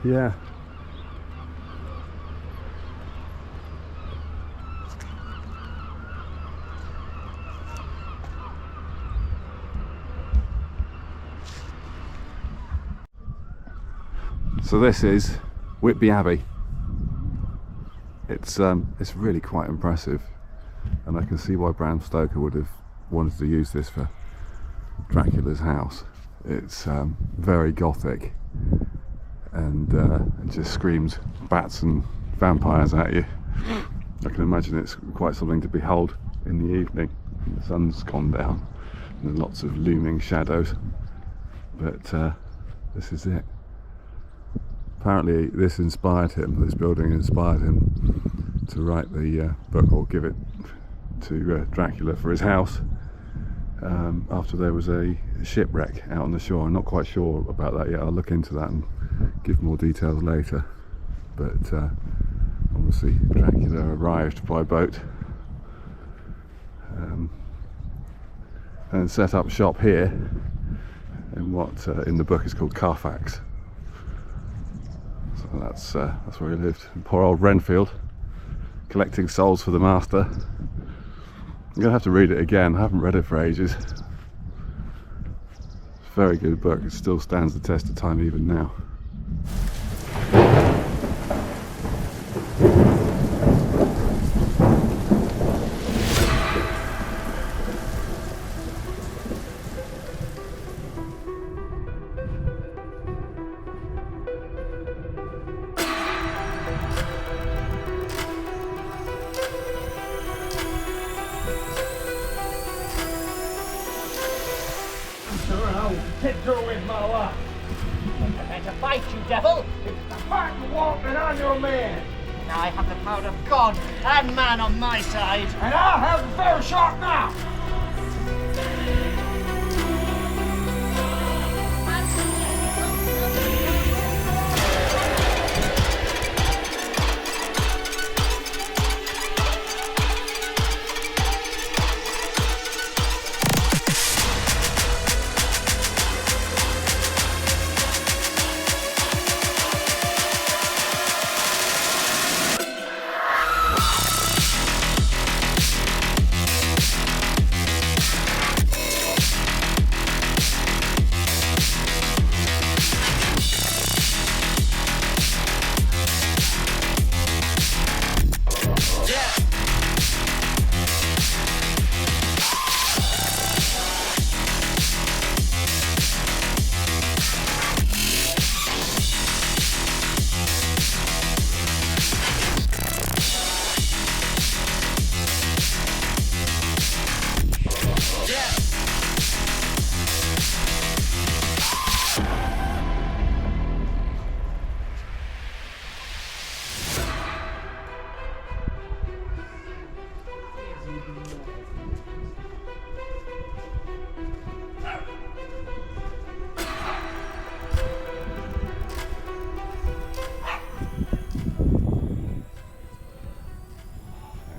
Yeah. So this is Whitby Abbey. It's really quite impressive, and I can see why Bram Stoker would have wanted to use this for Dracula's house. It's very gothic, and it just screams bats and vampires at you. I can imagine it's quite something to behold in the evening. The sun's gone down and there's lots of looming shadows, but this is it. Apparently this inspired him, this building inspired him to write the book, or give it to Dracula for his house, after there was a shipwreck out on the shore. I'm not quite sure about that yet. I'll look into that and give more details later. But obviously Dracula arrived by boat and set up shop here in what in the book is called Carfax. So that's where he lived. And poor old Renfield, collecting souls for the master. I'm gonna have to read it again. I haven't read it for ages. It's a very good book. It still stands the test of time even now. With my life. I meant to fight you, devil. It's the fight you want, and I'm your man. Now I have the power of God and man on my side. And I'll have a fair shot now.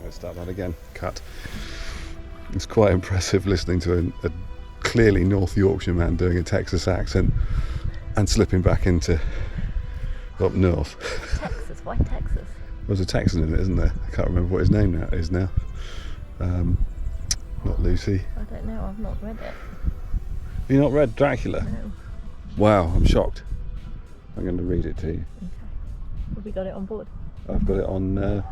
Start that again. Cut. It's quite impressive listening to a clearly North Yorkshire man doing a Texas accent and slipping back into up north. Texas? Why Texas? There's a Texan in it, isn't there? I can't remember what his name now is now. Not Lucy. I don't know. I've not read it. Have you not read Dracula? No. Wow, I'm shocked. I'm going to read it to you. Okay. Have we got it on board? I've got it on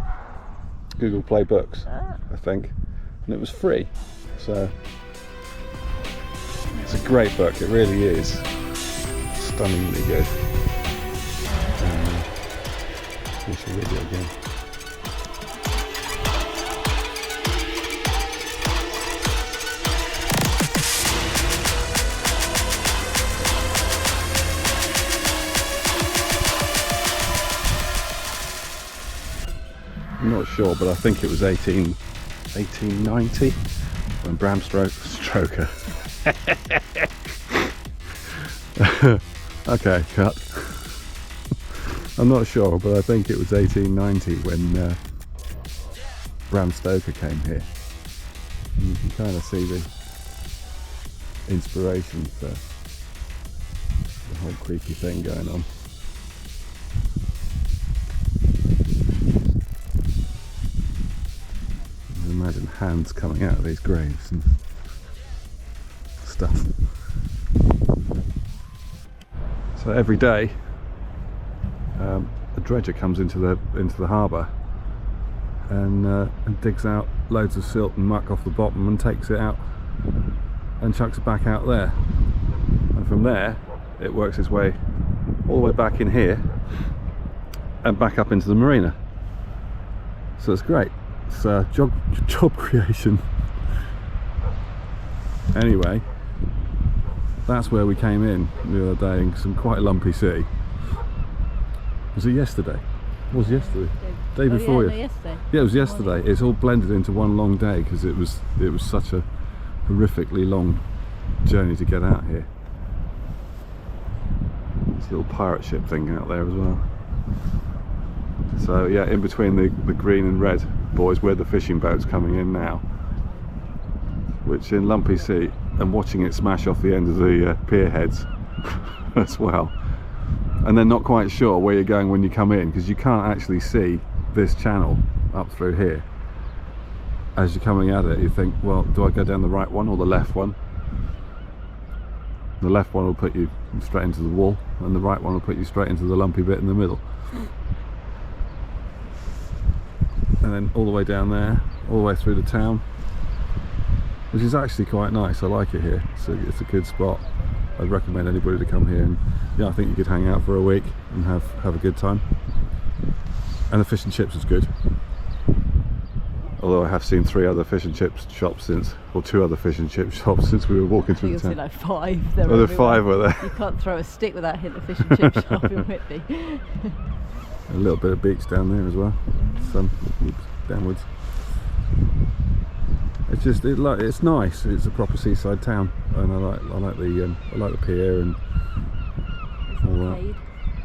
Google Play Books, Ah. I think, and it was free, so it's a great book. It really is stunningly good. We should read it again. I'm not sure, but I think it was 1890 when Bram Stoker. Okay, cut. I'm not sure, but I think it was 1890 when Bram Stoker came here. And you can kind of see the inspiration for the whole creepy thing going on. hands coming out of these graves and stuff. So every day a dredger comes into the harbour and digs out loads of silt and muck off the bottom and takes it out and chucks it back out there, and from there it works its way all the way back in here and back up into the marina. So it's great. It's job creation. Anyway, that's where we came in the other day in some quite lumpy sea. Was it yesterday? It was yesterday. Day before yesterday. Yeah, it was yesterday. It's all blended into one long day because it was such a horrifically long journey to get out here. This little pirate ship thing out there as well. So yeah, in between the green and red boys, we're the fishing boats coming in now, which in lumpy sea, and watching it smash off the end of the pier heads as well. And they're not quite sure where you're going when you come in, because you can't actually see this channel up through here. As you're coming at it, you think, well, do I go down the right one or the left one? The left one will put you straight into the wall, and the right one will put you straight into the lumpy bit in the middle. And then all the way down there, all the way through the town, which is actually quite nice. I like it here. It's a good spot. I'd recommend anybody to come here, and yeah, I think you could hang out for a week and have a good time. And the fish and chips is good. Although I have seen 3 other fish and chips shops since, or 2 other fish and chip shops since we were walking through the town. You'll see like 5 there. Oh, there 5 were there. You can't throw a stick without hitting the fish and chip shop in Whitby. A little bit of beach down there as well. Some downwards. It's nice. It's a proper seaside town, and I like the pier and all that.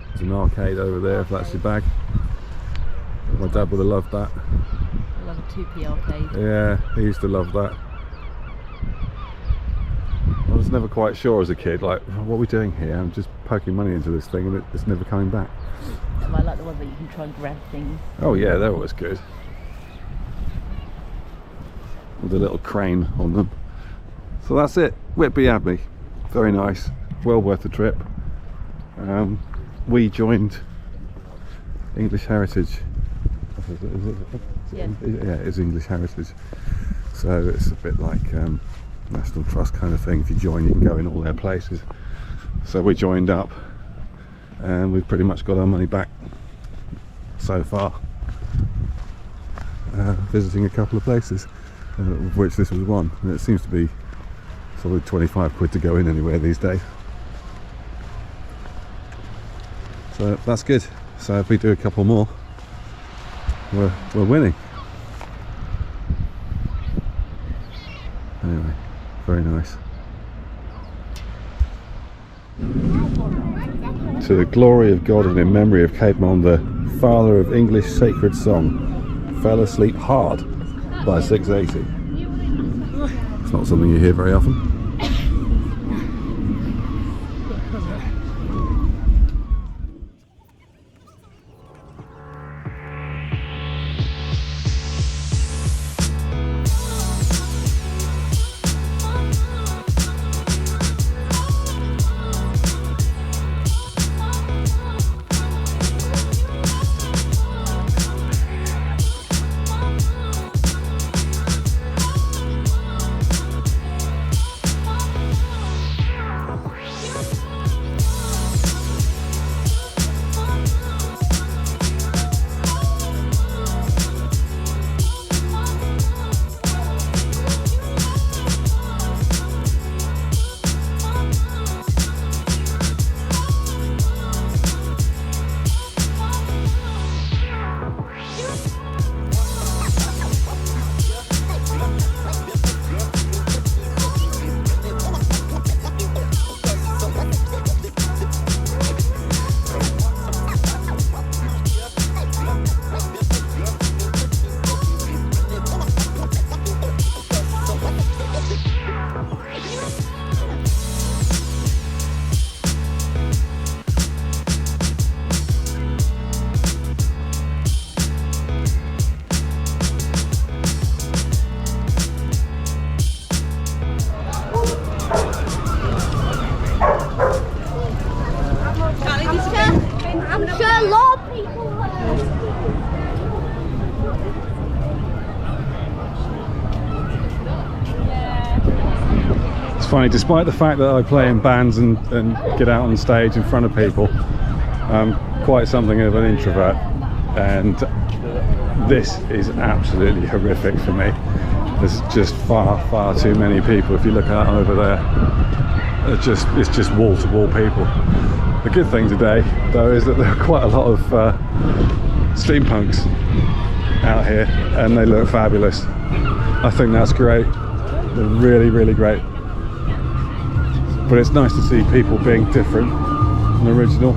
There's an arcade over there if that's your bag. My dad would have loved that. I love a 2p arcade. Yeah, he used to love that. I was never quite sure as a kid, like, what are we doing here? I'm just poking money into this thing and it's never coming back. I like the one that you can try and grab things. Oh yeah, they're always good. With a little crane on them. So that's it, Whitby Abbey. Very nice, well worth the trip. We joined English Heritage. Yeah. Yeah, it's English Heritage. So it's a bit like National Trust kind of thing. If you join, you can go in all their places. So we joined up, and we've pretty much got our money back so far. Visiting a couple of places, of which this was one, and it seems to be sort of 25 quid to go in anywhere these days. So that's good. So if we do a couple more, we're winning. Anyway, very nice. To the glory of God and in memory of Caedmon, the father of English sacred song, fell asleep hard by 680. It's not something you hear very often. funny, despite the fact that I play in bands and get out on stage in front of people, I'm quite something of an introvert, and this is absolutely horrific for me. There's just far too many people. If you look out over there, it's just wall-to-wall people. The good thing today, though, is that there are quite a lot of steampunks out here, and they look fabulous. I think that's great. They're really great. But it's nice to see people being different and original.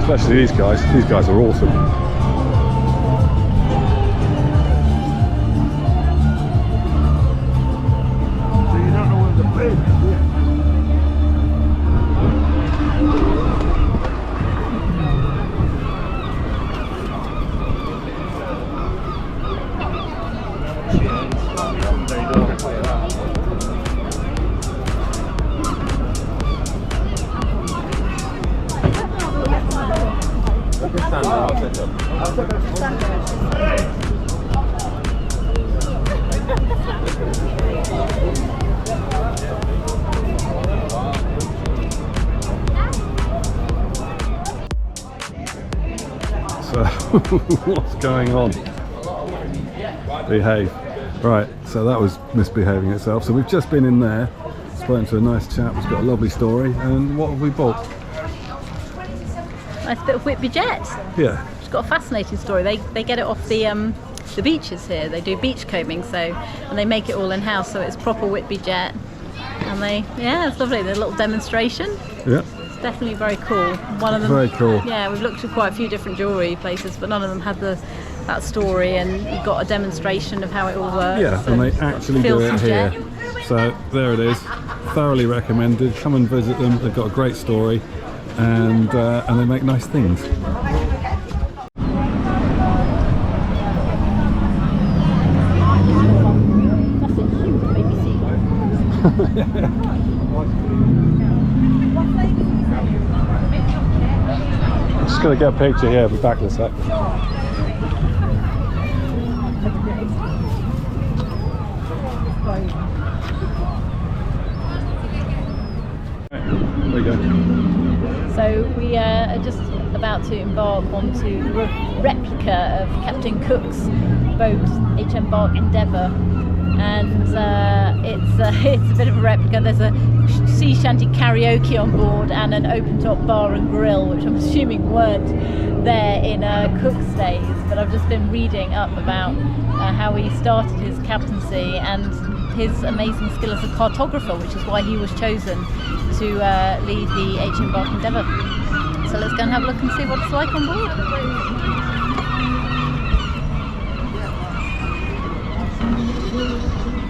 Especially these guys. These guys are awesome. So you don't know where the place is, yeah? So, what's going on? Behave. Right, so that was misbehaving itself. So we've just been in there, spoken to a nice chap who's got a lovely story, and what have we bought? Nice bit of Whitby Jet. Yeah. It's got a fascinating story. They get it off the beaches here. They do beach combing, and they make it all in house, so it's proper Whitby Jet. And it's lovely. There's a little demonstration. Yeah. It's definitely very cool. One of them. Very cool. Yeah, we've looked at quite a few different jewellery places, but none of them had that story, and you've got a demonstration of how it all works. Yeah, and they actually do it here. So there it is. Thoroughly recommended. Come and visit them. They've got a great story, and they make nice things. I'm just going to get a picture here. I'll be back in a sec. There we go. So we are just about to embark onto the replica of Captain Cook's boat, HM Bark Endeavour, and it's a bit of a replica. There's a sea shanty karaoke on board and an open-top bar and grill, which I'm assuming weren't there in Cook's days, but I've just been reading up about how he started his captaincy and his amazing skill as a cartographer, which is why he was chosen to lead the HM Bark Endeavour. So let's go and have a look and see what it's like on board.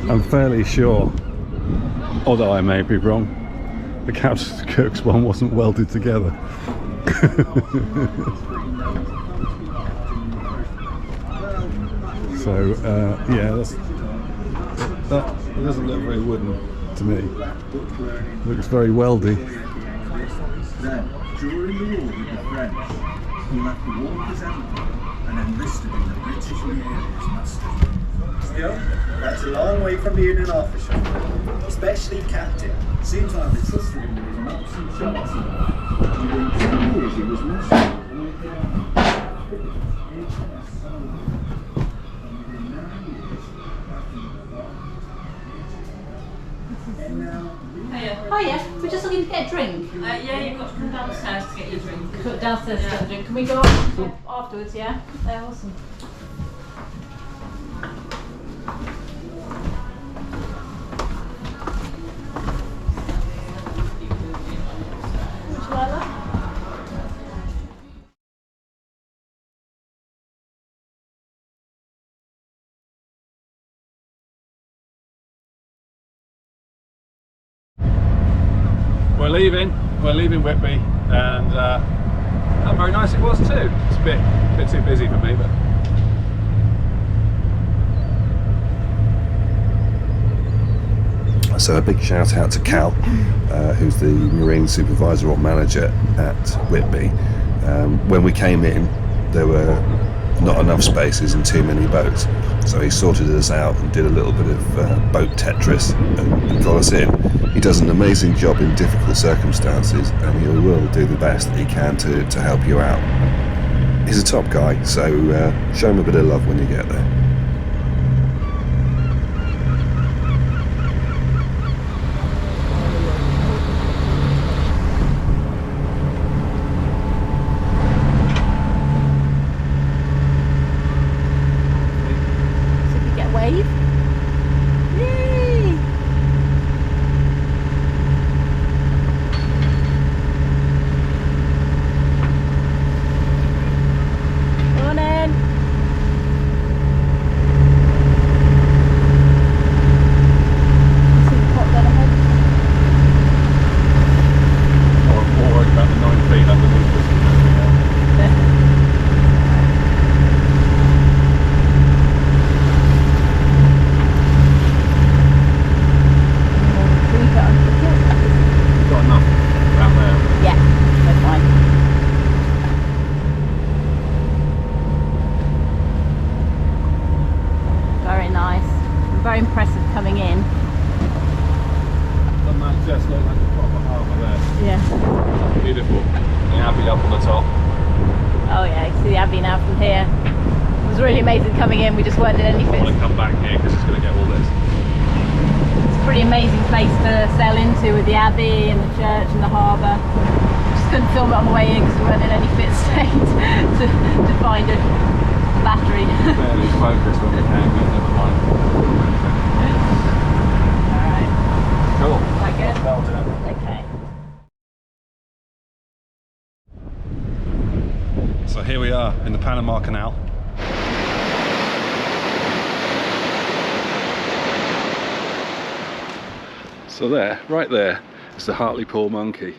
I'm fairly sure, although I may be wrong, the Captain Cook's one wasn't welded together. So yeah, that doesn't look very wooden to me. Looks very weldy. Then, during the war with the French, he left the Walker's Anchor and enlisted in the British Navy as master. Still, that's a long way from being an officer, especially captain. Seems like they trusted him with his maps and charts. Within 2 years, he was master. Hiya, we're just looking to get a drink. Yeah, you've got to come downstairs to get your drink. Go downstairs to get a drink. Can we go up afterwards, yeah? They're awesome. Would you like that? We're leaving Whitby, and how very nice it was too. It's a bit too busy for me, but so a big shout out to Cal, who's the marine supervisor or manager at Whitby. When we came in, there were not enough spaces and too many boats. So he sorted us out and did a little bit of boat Tetris and got us in. He does an amazing job in difficult circumstances, and he will do the best that he can to help you out. He's a top guy, so show him a bit of love when you get there. Very impressive coming in. Doesn't that just look like a proper harbour there? Yeah. Beautiful. The Abbey up on the top. Oh yeah, you can see the Abbey now from here. It was really amazing coming in. We just weren't in any I fits. want to come back here because it's going to get all this. It's a pretty amazing place to sail into with the Abbey and the church and the harbour. Just couldn't film it on the way in because we weren't in any fit state to find a battery. Barely focused when we came, but never mind. Alright. Cool. Is that good? Well done. Okay. So here we are in the Panama Canal. So there, right there, is the Hartlepool monkey.